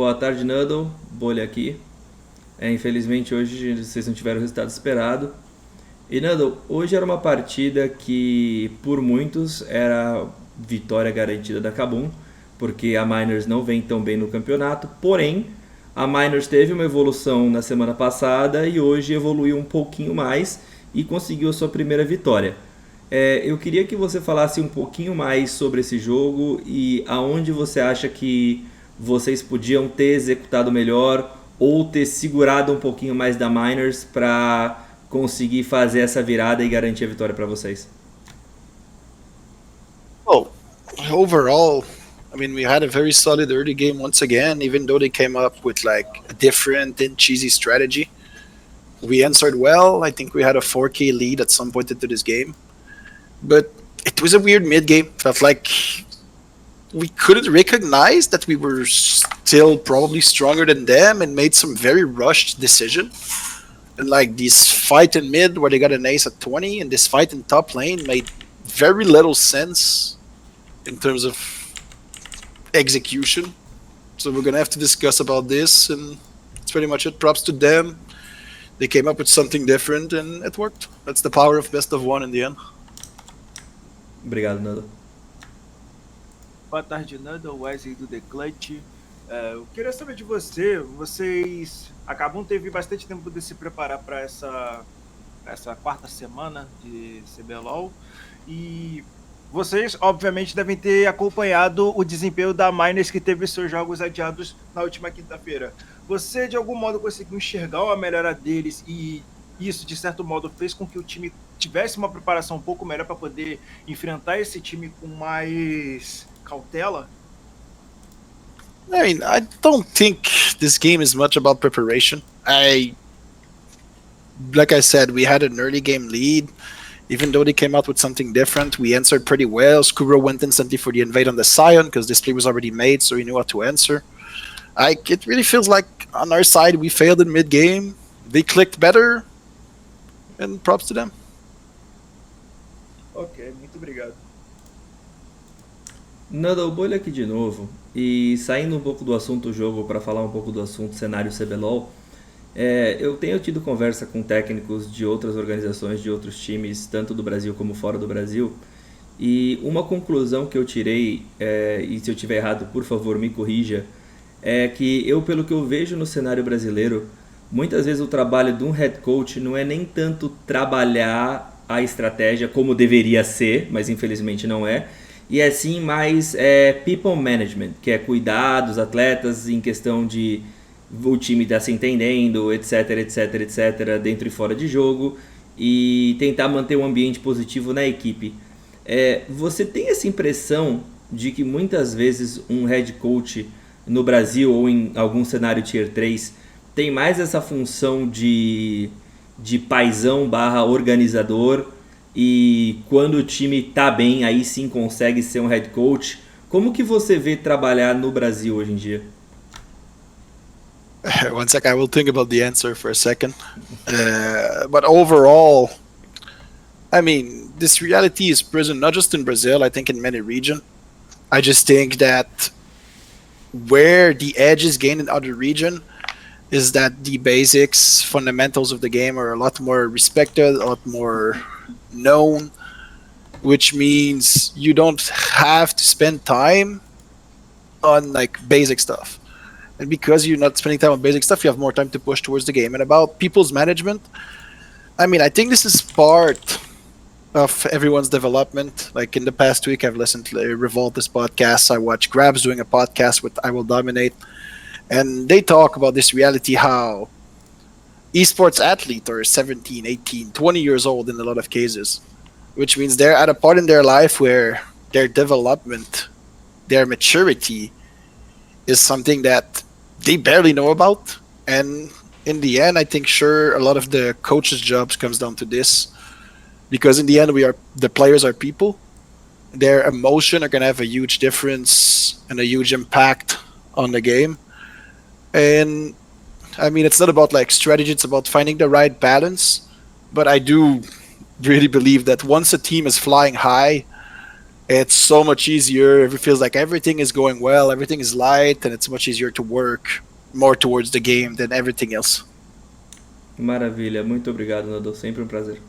Boa tarde, Nuddle. Bolha aqui. Infelizmente hoje vocês não tiveram o resultado esperado. E Nuddle, hoje era uma partida que por muitos era vitória garantida da Kabum, porque a Miners não vem tão bem no campeonato, porém a Miners teve uma evolução na semana passada e hoje evoluiu um pouquinho mais e conseguiu a sua primeira vitória. Eu queria que você falasse um pouquinho mais sobre esse jogo e aonde você acha que vocês podiam ter executado melhor ou ter segurado um pouquinho mais da Miners para conseguir fazer essa virada e garantir a vitória para vocês. Well, overall, I mean, we had a very solid early game once again, even though they came up with like a different and cheesy strategy. We answered well. I think we had a 4K lead at some point into this game. But it was a weird mid game. Felt like we couldn't recognize that we were still probably stronger than them and made some very rushed decision. And like this fight in mid where they got an ace at 20 and this fight in top lane made very little sense in terms of execution. So we're gonna have to discuss about this, and that's pretty much it. Props to them. They came up with something different and it worked. That's the power of best of one in the end. Obrigado, Nando. Boa tarde, Nando, Wesley do The Clutch. Eu queria saber de vocês acabam teve bastante tempo de se preparar para essa quarta semana de CBLOL e vocês obviamente devem ter acompanhado o desempenho da Miners que teve seus jogos adiados na última quinta-feira. Você de algum modo conseguiu enxergar a melhora deles e isso de certo modo fez com que o time tivesse uma preparação um pouco melhor para poder enfrentar esse time com mais cautela? I mean, I don't think this game is much about preparation. Like I said, we had an early game lead. Even though they came out with something different, we answered pretty well. Skuro went instantly for the invade on the Sion because this play was already made, so he knew what to answer. It really feels like on our side we failed in mid game. They clicked better, and props to them. Ok, muito obrigado. Nando, bolha aqui de novo. E saindo um pouco do assunto jogo para falar um pouco do assunto cenário CBLOL, eu tenho tido conversa com técnicos de outras organizações, de outros times, tanto do Brasil como fora do Brasil, e uma conclusão que eu tirei, e se eu estiver errado, por favor, me corrija, é que pelo que eu vejo no cenário brasileiro, muitas vezes o trabalho de um head coach não é nem tanto trabalhar a estratégia como deveria ser, mas infelizmente não é, e é sim mais people management, que é cuidar dos atletas em questão de o time estar se entendendo, etc, etc, etc, dentro e fora de jogo, e tentar manter um ambiente positivo na equipe. Você tem essa impressão de que muitas vezes um head coach no Brasil ou em algum cenário Tier 3 tem mais essa função de paizão / organizador, e quando o time tá bem, aí sim consegue ser um head coach? Como que você vê trabalhar no Brasil hoje em dia? One sec, I will think about the answer for a second. But overall, I mean, this reality is present not just in Brazil, I think in many regions. I just think that where the edge is gained in other region is that the basics, fundamentals of the game are a lot more respected, a lot more known, which means you don't have to spend time on like basic stuff. And because you're not spending time on basic stuff, you have more time to push towards the game. And about people's management, I mean, I think this is part of everyone's development. Like in the past week, I've listened to Revolta's podcast. I watched Grabs doing a podcast with I Will Dominate. And they talk about this reality, how esports athletes are 17, 18, 20 years old in a lot of cases, which means they're at a part in their life where their development, their maturity is something that they barely know about. And in the end, I think sure a lot of the coaches' jobs comes down to this, because in the end the players are people. Their emotion are gonna have a huge difference and a huge impact on the game. And I mean, it's not about like strategy, it's about finding the right balance. But I do really believe that once a team is flying high, It's so much easier. It feels like everything is going well, everything is light, and it's much easier to work more towards the game than everything else. Maravilha, muito obrigado, Nando. Sempre um prazer.